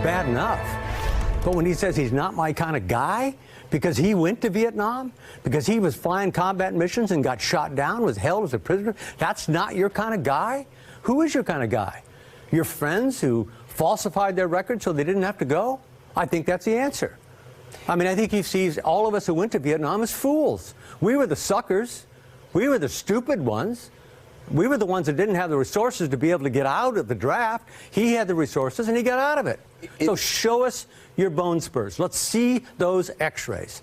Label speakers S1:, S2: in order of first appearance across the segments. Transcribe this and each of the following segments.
S1: bad enough. But when he says he's not my kind of guy, because he went to Vietnam, because he was flying combat missions and got shot down, was held as a prisoner, that's not your kind of guy? Who is your kind of guy? Your friends who falsified their records so they didn't have to go? I think that's the answer. I mean, I think he sees all of us who went to Vietnam as fools. We were the suckers. We were the stupid ones. We were the ones that didn't have the resources to be able to get out of the draft. He had the resources, and he got out of it. So show us your bone spurs. Let's see those X-rays.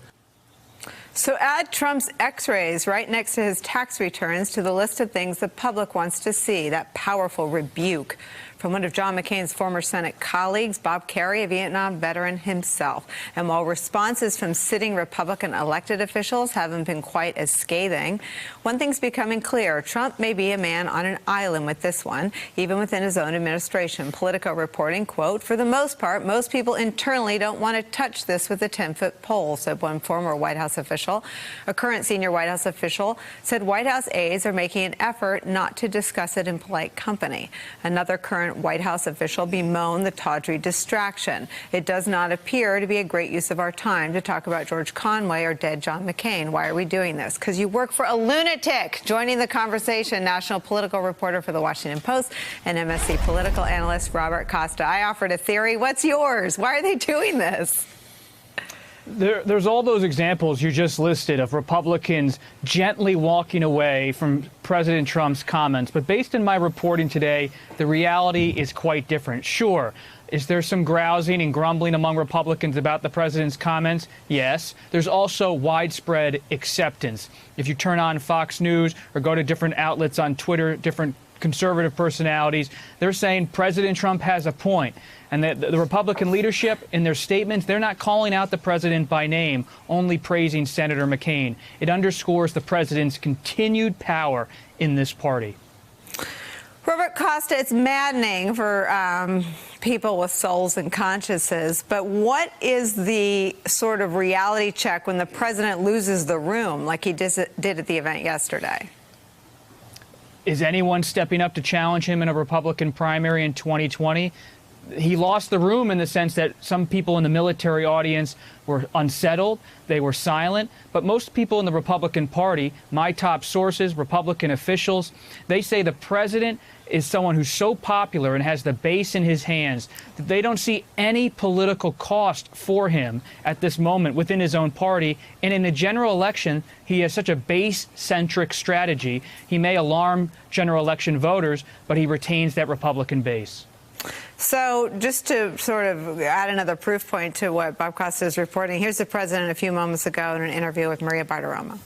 S2: So add Trump's X-rays right next to his tax returns to the list of things the public wants to see, that powerful rebuke from one of John McCain's former Senate colleagues, Bob Kerrey, a Vietnam veteran himself. And while responses from sitting Republican elected officials haven't been quite as scathing, one thing's becoming clear. Trump may be a man on an island with this one, even within his own administration. Politico reporting, quote, "For the most part, most people internally don't want to touch this with a 10-foot pole," said one former White House official. A current senior White House official said White House aides are making an effort not to discuss it in polite company. Another current White House official bemoaned the tawdry distraction. "It does not appear to be a great use of our time to talk about George Conway or dead John McCain. Why are we doing this? Because you work for a lunatic." Joining the conversation, national political reporter for The Washington Post and MSC political analyst Robert Costa. I offered a theory. What's yours? Why are they doing this?
S3: There's all those examples you just listed of Republicans gently walking away from President Trump's comments. But based on my reporting today, the reality is quite different. Sure. Is there some grousing and grumbling among Republicans about the president's comments? Yes. There's also widespread acceptance. If you turn on Fox News or go to different outlets on Twitter, different conservative personalities, they're saying President Trump has a point. And the Republican leadership, in their statements, they're not calling out the president by name, only praising Senator McCain. It underscores the president's continued power in this party.
S2: Robert Costa, it's maddening for people with souls and consciences, but what is the sort of reality check when the president loses the room like he did at the event yesterday?
S3: Is anyone stepping up to challenge him in a Republican primary in 2020? He lost the room in the sense that some people in the military audience were unsettled. They were silent. But most people in the Republican Party, my top sources, Republican officials, they say the president is someone who's so popular and has the base in his hands that they don't see any political cost for him at this moment within his own party. And in a general election, he has such a base-centric strategy. He may alarm general election voters, but he retains that Republican base.
S2: So just to sort of add another proof point to what Bob Costa is reporting, here's the president a few moments ago in an interview with Maria Bartiromo.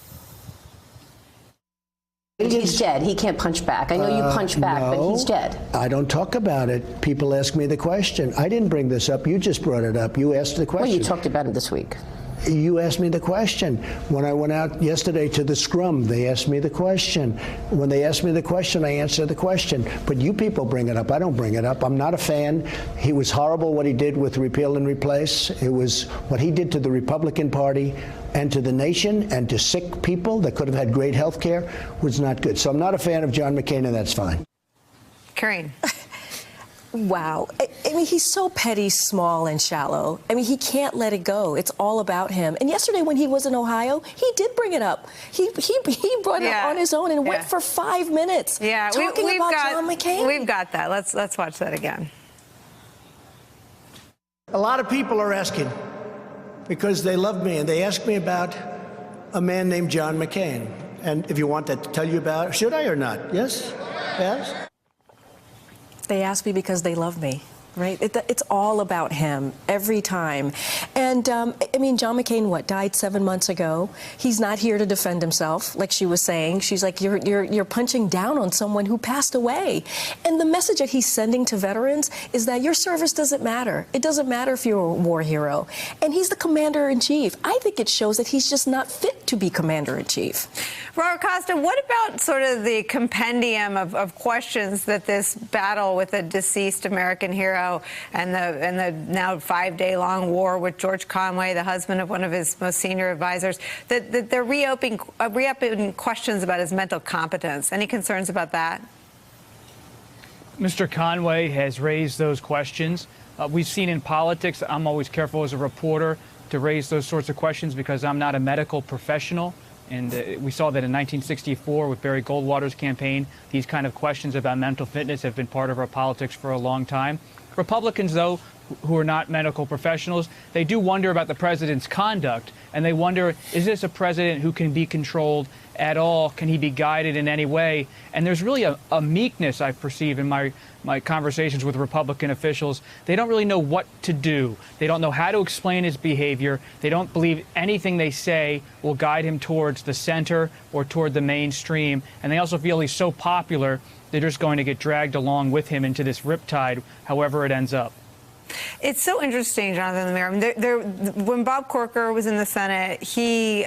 S4: He's dead. He can't punch back. I know you punch back,
S5: no,
S4: but he's dead.
S5: I don't talk about it. People ask me the question. I didn't bring this up. You just brought it up. You asked the question.
S4: Well, you talked about it this week.
S5: You asked me the question. When I went out yesterday to the scrum, they asked me the question. When they asked me the question, I answered the question. But you people bring it up. I don't bring it up. I'm not a fan. He was horrible what he did with repeal and replace. It was what he did to the Republican Party and to the nation and to sick people that could have had great health care was not good. So I'm not a fan of John McCain, and that's fine.
S2: Karine.
S6: Wow. I mean, he's so petty, small, and shallow. I mean, he can't let it go. It's all about him. And yesterday when he was in Ohio, he did bring it up. He brought it up on his own and went for 5 minutes talking about John McCain.
S2: We've got that. Let's watch that again.
S5: A lot of people are asking because they love me, and they ask me about a man named John McCain. And if you want that to tell you about, should I or not? Yes? Yes?
S6: They ask me because they love me, right? It's all about him every time. And I mean, John McCain, died 7 months ago. He's not here to defend himself, like she was saying. She's like, you're punching down on someone who passed away. And the message that he's sending to veterans is that your service doesn't matter. It doesn't matter if you're a war hero. And he's the commander-in-chief. I think it shows that he's just not fit to be commander-in-chief.
S2: Robert Costa, what about sort of the compendium of questions that this battle with a deceased American hero and the now 5-day-long war with George Conway, the husband of one of his most senior advisors, that they're reopening questions about his mental competence? Any concerns about that?
S3: Mr. Conway has raised those questions. We've seen in politics, I'm always careful as a reporter to raise those sorts of questions because I'm not a medical professional. And we saw that in 1964 with Barry Goldwater's campaign, these kind of questions about mental fitness have been part of our politics for a long time. Republicans, though, who are not medical professionals, they do wonder about the president's conduct, and they wonder, is this a president who can be controlled at all? Can he be guided in any way? And there's really a meekness I perceive in my conversations with Republican officials. They don't really know what to do. They don't know how to explain his behavior. They don't believe anything they say will guide him towards the center or toward the mainstream. And they also feel he's so popular, they're just going to get dragged along with him into this riptide, however it ends up.
S2: It's so interesting, Jonathan Lemire. When Bob Corker was in the Senate, he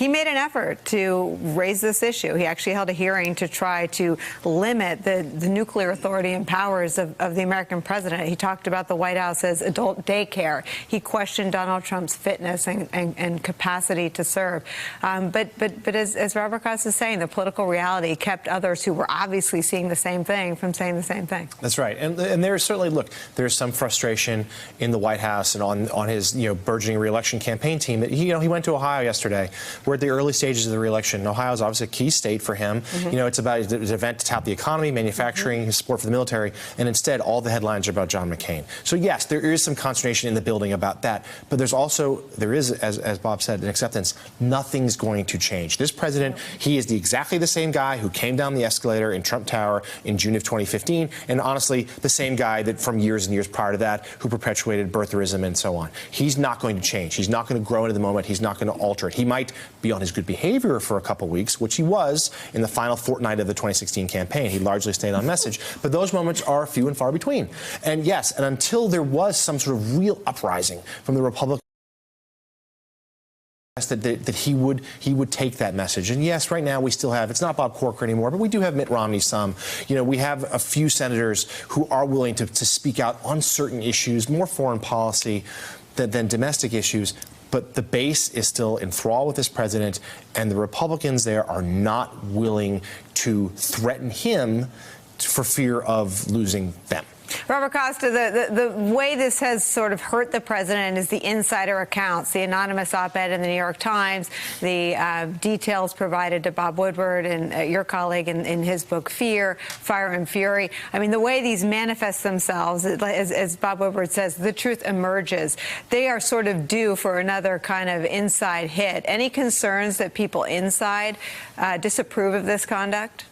S2: made an effort to raise this issue. He actually held a hearing to try to limit the nuclear authority and powers of the American president. He talked about the White House as adult daycare. He questioned Donald Trump's fitness and capacity to serve. But as Robert Costa is saying, the political reality kept others who were obviously seeing the same thing from saying the same thing.
S7: That's right. And there's certainly, look, there's some frustration in the White House and on his burgeoning reelection campaign team that he went to Ohio yesterday. We're at the early stages of the reelection. Ohio is obviously a key state for him. It's about an event to tout the economy, manufacturing, his support for the military, and instead all the headlines are about John McCain. So yes, there is some consternation in the building about that, but there is, as Bob said, an acceptance. Nothing's going to change. This president, he is exactly the same guy who came down the escalator in Trump Tower in June of 2015, and honestly, the same guy that from years and years prior to that who perpetuated birtherism and so on. He's not going to change. He's not going to grow into the moment. He's not going to alter it. He might be on his good behavior for a couple weeks, which he was in the final fortnight of the 2016 campaign. He largely stayed on message, but those moments are few and far between. And yes, and until there was some sort of real uprising from the Republicans, that he would take that message. And yes, right now we still have, it's not Bob Corker anymore, but we do have Mitt Romney some. We have a few senators who are willing to speak out on certain issues, more foreign policy than domestic issues. But the base is still enthralled with this president, and the Republicans there are not willing to threaten him for fear of losing them.
S2: Robert Costa, the way this has sort of hurt the president is the insider accounts, the anonymous op-ed in the New York Times, the details provided to Bob Woodward and your colleague in his book, Fear, Fire and Fury. I mean, the way these manifest themselves, as Bob Woodward says, the truth emerges. They are sort of due for another kind of inside hit. Any concerns that people inside disapprove of this conduct?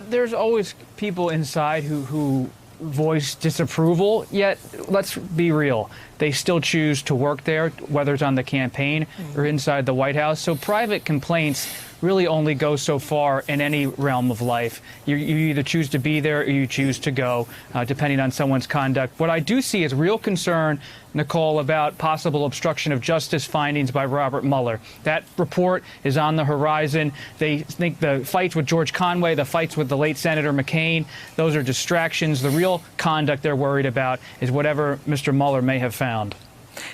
S3: There's always people inside who voice disapproval, yet let's be real. They still choose to work there, whether it's on the campaign or inside the White House. So private complaints really only go so far in any realm of life. You either choose to be there or you choose to go, depending on someone's conduct. What I do see is real concern, Nicole, about possible obstruction of justice findings by Robert Mueller. That report is on the horizon. They think the fights with George Conway, the fights with the late Senator McCain, those are distractions. The real conduct they're worried about is whatever Mr. Mueller may have found.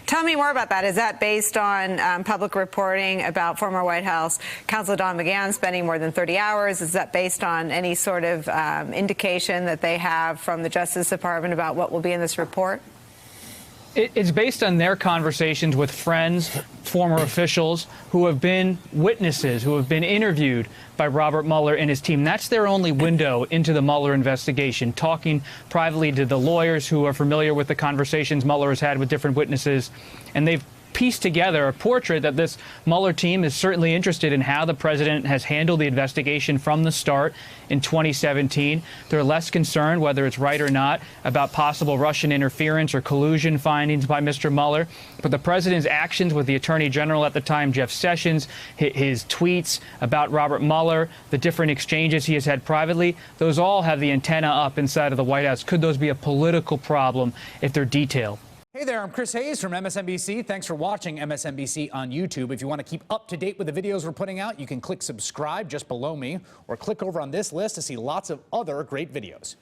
S2: Tell me more about that. Is that based on public reporting about former White House counsel Don McGahn spending more than 30 hours? Is that based on any sort of indication that they have from the Justice Department about what will be in this report?
S3: It's based on their conversations with friends, former officials who have been witnesses, who have been interviewed by Robert Mueller and his team. That's their only window into the Mueller investigation, talking privately to the lawyers who are familiar with the conversations Mueller has had with different witnesses. And they've pieced together a portrait that this Mueller team is certainly interested in how the president has handled the investigation from the start in 2017. They're less concerned, whether it's right or not, about possible Russian interference or collusion findings by Mr. Mueller. But the president's actions with the attorney general at the time, Jeff Sessions, his tweets about Robert Mueller, the different exchanges he has had privately, those all have the antenna up inside of the White House. Could those be a political problem if they're detailed?
S8: Hey there, I'm Chris Hayes from MSNBC. Thanks for watching MSNBC on YouTube. If you want to keep up to date with the videos we're putting out, you can click subscribe just below me or click over on this list to see lots of other great videos.